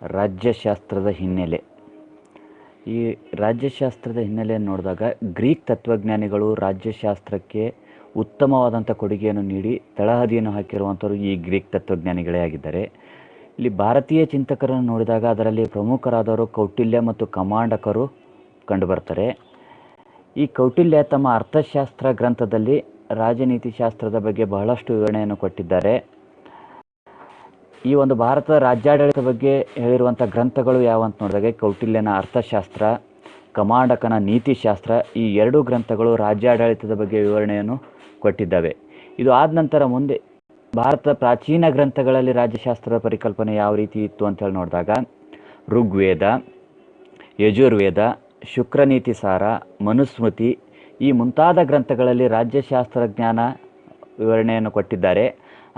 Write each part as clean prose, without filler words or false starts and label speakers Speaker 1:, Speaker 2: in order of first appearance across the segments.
Speaker 1: ರಾಜ್ಯಶಾಸ್ತ್ರದ ಹಿನ್ನೆಲೆ. ಈ ರಾಜ್ಯಶಾಸ್ತ್ರದ ಹಿನ್ನೆಲೆಯನ್ನು ನೋಡಿದಾಗ ಗ್ರೀಕ್ ತತ್ವಜ್ಞಾನಿಗಳು ರಾಜ್ಯಶಾಸ್ತ್ರಕ್ಕೆ ಉತ್ತಮವಾದಂಥ ಕೊಡುಗೆಯನ್ನು ನೀಡಿ ತಳಹದಿಯನ್ನು ಹಾಕಿರುವಂಥವ್ರು ಈ ಗ್ರೀಕ್ ತತ್ವಜ್ಞಾನಿಗಳೇ ಆಗಿದ್ದಾರೆ. ಇಲ್ಲಿ ಭಾರತೀಯ ಚಿಂತಕರನ್ನು ನೋಡಿದಾಗ ಅದರಲ್ಲಿ ಪ್ರಮುಖರಾದವರು ಕೌಟಿಲ್ಯ ಮತ್ತು ಕಮಾಂಡಕರು ಕಂಡುಬರ್ತಾರೆ. ಈ ಕೌಟಿಲ್ಯ ತಮ್ಮ ಅರ್ಥಶಾಸ್ತ್ರ ಗ್ರಂಥದಲ್ಲಿ ರಾಜನೀತಿ ಶಾಸ್ತ್ರದ ಬಗ್ಗೆ ಬಹಳಷ್ಟು ವಿವರಣೆಯನ್ನು ಕೊಟ್ಟಿದ್ದಾರೆ. ಈ ಒಂದು ಭಾರತದ ರಾಜ್ಯಾಡಳಿತ ಬಗ್ಗೆ ಹೇಳಿರುವಂಥ ಗ್ರಂಥಗಳು ಯಾವಂತ ನೋಡಿದಾಗ ಕೌಟಿಲ್ಯನ ಅರ್ಥಶಾಸ್ತ್ರ, ಕಮಾಂಡಕನ ನೀತಿಶಾಸ್ತ್ರ, ಈ ಎರಡೂ ಗ್ರಂಥಗಳು ರಾಜ್ಯಾಡಳಿತದ ಬಗ್ಗೆ ವಿವರಣೆಯನ್ನು ಕೊಟ್ಟಿದ್ದಾವೆ. ಇದು ಆದ ನಂತರ ಮುಂದೆ ಭಾರತದ ಪ್ರಾಚೀನ ಗ್ರಂಥಗಳಲ್ಲಿ ರಾಜ್ಯಶಾಸ್ತ್ರದ ಪರಿಕಲ್ಪನೆ ಯಾವ ರೀತಿ ಇತ್ತು ಅಂತೇಳಿ ನೋಡಿದಾಗ ಋಗ್ವೇದ, ಯಜುರ್ವೇದ, ಶುಕ್ರನೀತಿ ಸಾರ, ಮನುಸ್ಮೃತಿ ಈ ಮುಂತಾದ ಗ್ರಂಥಗಳಲ್ಲಿ ರಾಜ್ಯಶಾಸ್ತ್ರ ಜ್ಞಾನ ವಿವರಣೆಯನ್ನು ಕೊಟ್ಟಿದ್ದಾರೆ.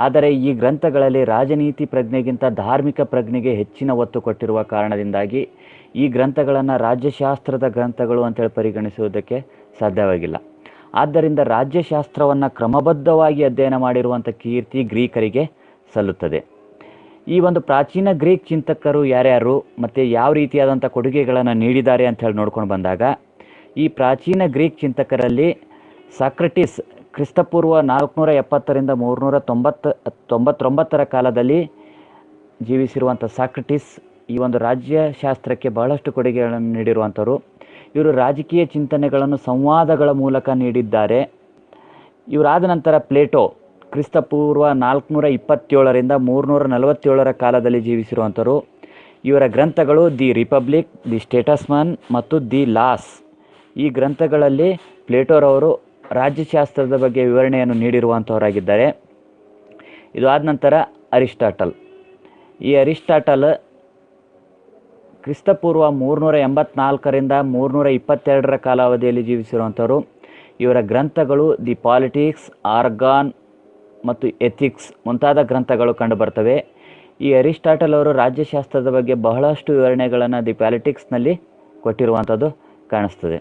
Speaker 1: ಆದರೆ ಈ ಗ್ರಂಥಗಳಲ್ಲಿ ರಾಜನೀತಿ ಪ್ರಜ್ಞೆಗಿಂತ ಧಾರ್ಮಿಕ ಪ್ರಜ್ಞೆಗೆ ಹೆಚ್ಚಿನ ಒತ್ತು ಕೊಟ್ಟಿರುವ ಕಾರಣದಿಂದಾಗಿ ಈ ಗ್ರಂಥಗಳನ್ನು ರಾಜ್ಯಶಾಸ್ತ್ರದ ಗ್ರಂಥಗಳು ಅಂತೇಳಿ ಪರಿಗಣಿಸುವುದಕ್ಕೆ ಸಾಧ್ಯವಾಗಿಲ್ಲ. ಆದ್ದರಿಂದ ರಾಜ್ಯಶಾಸ್ತ್ರವನ್ನು ಕ್ರಮಬದ್ಧವಾಗಿ ಅಧ್ಯಯನ ಮಾಡಿರುವಂಥ ಕೀರ್ತಿ ಗ್ರೀಕರಿಗೆ ಸಲ್ಲುತ್ತದೆ. ಈ ಒಂದು ಪ್ರಾಚೀನ ಗ್ರೀಕ್ ಚಿಂತಕರು ಯಾರ್ಯಾರು ಮತ್ತು ಯಾವ ರೀತಿಯಾದಂಥ ಕೊಡುಗೆಗಳನ್ನು ನೀಡಿದ್ದಾರೆ ಅಂತ ಹೇಳಿ ನೋಡ್ಕೊಂಡು ಬಂದಾಗ ಈ ಪ್ರಾಚೀನ ಗ್ರೀಕ್ ಚಿಂತಕರಲ್ಲಿ ಸಾಕ್ರಟಿಸ್ ಕ್ರಿಸ್ತಪೂರ್ವ 470ರಿಂದ 399 ಕಾಲದಲ್ಲಿ ಜೀವಿಸಿರುವಂಥ ಸಾಕ್ರಟಿಸ್ ಈ ಒಂದು ರಾಜ್ಯಶಾಸ್ತ್ರಕ್ಕೆ ಬಹಳಷ್ಟು ಕೊಡುಗೆಗಳನ್ನು ನೀಡಿರುವಂಥವ್ರು. ಇವರು ರಾಜಕೀಯ ಚಿಂತನೆಗಳನ್ನು ಸಂವಾದಗಳ ಮೂಲಕ ನೀಡಿದ್ದಾರೆ. ಇವರಾದ ನಂತರ ಪ್ಲೇಟೋ ಕ್ರಿಸ್ತಪೂರ್ವ 427ರಿಂದ 347 ಕಾಲದಲ್ಲಿ ಜೀವಿಸಿರುವಂಥವ್ರು. ಇವರ ಗ್ರಂಥಗಳು ದಿ ರಿಪಬ್ಲಿಕ್, ದಿ ಸ್ಟೇಟಸ್ಮನ್ ಮತ್ತು ದಿ ಲಾಸ್ ಈ ಗ್ರಂಥಗಳಲ್ಲಿ ಪ್ಲೇಟೋರವರು ರಾಜ್ಯಶಾಸ್ತ್ರದ ಬಗ್ಗೆ ವಿವರಣೆಯನ್ನು ನೀಡಿರುವಂಥವರಾಗಿದ್ದಾರೆ. ಇದು ಆದ ನಂತರ ಅರಿಸ್ಟಾಟಲ್. ಈ ಅರಿಸ್ಟಾಟಲ್ ಕ್ರಿಸ್ತಪೂರ್ವ 384ರಿಂದ 322 ಕಾಲಾವಧಿಯಲ್ಲಿ ಜೀವಿಸಿರುವಂಥವರು. ಇವರ ಗ್ರಂಥಗಳು ದಿ ಪಾಲಿಟಿಕ್ಸ್, ಆರ್ಗಾನ್ ಮತ್ತು ಎಥಿಕ್ಸ್ ಮುಂತಾದ ಗ್ರಂಥಗಳು ಕಂಡುಬರ್ತವೆ. ಈ ಅರಿಸ್ಟಾಟಲ್ ಅವರು ರಾಜ್ಯಶಾಸ್ತ್ರದ ಬಗ್ಗೆ ಬಹಳಷ್ಟು ವಿವರಣೆಗಳನ್ನು ದಿ ಪಾಲಿಟಿಕ್ಸ್ನಲ್ಲಿ ಕೊಟ್ಟಿರುವಂಥದ್ದು ಕಾಣಿಸ್ತದೆ.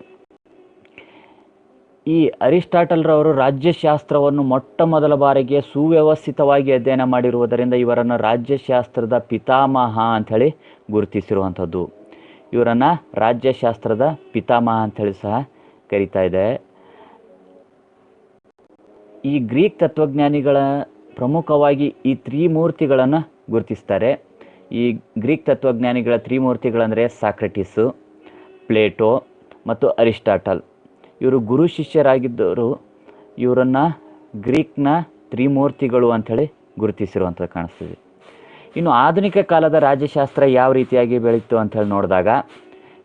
Speaker 1: ಈ ಅರಿಸ್ಟಾಟಲ್ರವರು ರಾಜ್ಯಶಾಸ್ತ್ರವನ್ನು ಮೊಟ್ಟ ಮೊದಲ ಬಾರಿಗೆ ಸುವ್ಯವಸ್ಥಿತವಾಗಿ ಅಧ್ಯಯನ ಮಾಡಿರುವುದರಿಂದ ಇವರನ್ನು ರಾಜ್ಯಶಾಸ್ತ್ರದ ಪಿತಾಮಹ ಅಂಥೇಳಿ ಗುರುತಿಸಿರುವಂಥದ್ದು. ಇವರನ್ನು ರಾಜ್ಯಶಾಸ್ತ್ರದ ಪಿತಾಮಹ ಅಂಥೇಳಿ ಸಹ ಕರೀತಾ ಇದೆ. ಈ ಗ್ರೀಕ್ ತತ್ವಜ್ಞಾನಿಗಳ ಪ್ರಮುಖವಾಗಿ ಈ ತ್ರಿಮೂರ್ತಿಗಳನ್ನು ಗುರುತಿಸ್ತಾರೆ. ಈ ಗ್ರೀಕ್ ತತ್ವಜ್ಞಾನಿಗಳ ತ್ರಿಮೂರ್ತಿಗಳಂದರೆ ಸಾಕ್ರಟಿಸು, ಪ್ಲೇಟೋ ಮತ್ತು ಅರಿಸ್ಟಾಟಲ್. ಇವರು ಗುರು ಶಿಷ್ಯರಾಗಿದ್ದರು. ಇವರನ್ನು ಗ್ರೀಕ್ನ ತ್ರಿಮೂರ್ತಿಗಳು ಅಂಥೇಳಿ ಗುರುತಿಸಿರುವಂಥದ್ದು ಕಾಣಿಸ್ತದೆ. ಇನ್ನು ಆಧುನಿಕ ಕಾಲದ ರಾಜ್ಯಶಾಸ್ತ್ರ ಯಾವ ರೀತಿಯಾಗಿ ಬೆಳೀತು ಅಂಥೇಳಿ ನೋಡಿದಾಗ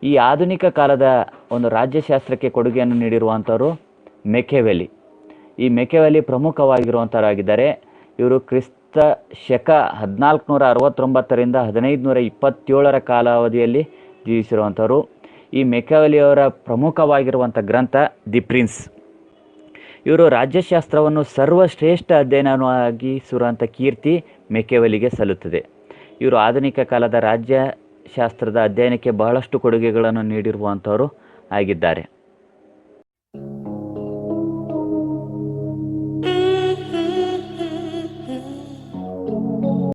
Speaker 1: ಈ ಆಧುನಿಕ ಕಾಲದ ಒಂದು ರಾಜ್ಯಶಾಸ್ತ್ರಕ್ಕೆ ಕೊಡುಗೆಯನ್ನು ನೀಡಿರುವಂಥವರು ಮೆಕೆವೆಲಿ. ಈ ಮೆಕೆವೆಲಿ ಪ್ರಮುಖವಾಗಿರುವಂಥವರಾಗಿದ್ದಾರೆ. ಇವರು ಕ್ರಿಸ್ತ ಶಕ 1469ರಿಂದ 1527 ಕಾಲಾವಧಿಯಲ್ಲಿ ಜೀವಿಸಿರುವಂಥವರು. ಈ ಮೆಕೆವೆಲಿಯವರ ಪ್ರಮುಖವಾಗಿರುವಂಥ ಗ್ರಂಥ ದಿ ಪ್ರಿನ್ಸ್. ಇವರು ರಾಜ್ಯಶಾಸ್ತ್ರವನ್ನು ಸರ್ವಶ್ರೇಷ್ಠ ಅಧ್ಯಯನವಾಗಿಸುವಂಥ ಕೀರ್ತಿ ಮೆಕೆವೆಲಿಗೆ ಸಲ್ಲುತ್ತದೆ. ಇವರು ಆಧುನಿಕ ಕಾಲದ ರಾಜ್ಯಶಾಸ್ತ್ರದ ಅಧ್ಯಯನಕ್ಕೆ ಬಹಳಷ್ಟು ಕೊಡುಗೆಗಳನ್ನು ನೀಡಿರುವಂಥವರು ಆಗಿದ್ದಾರೆ.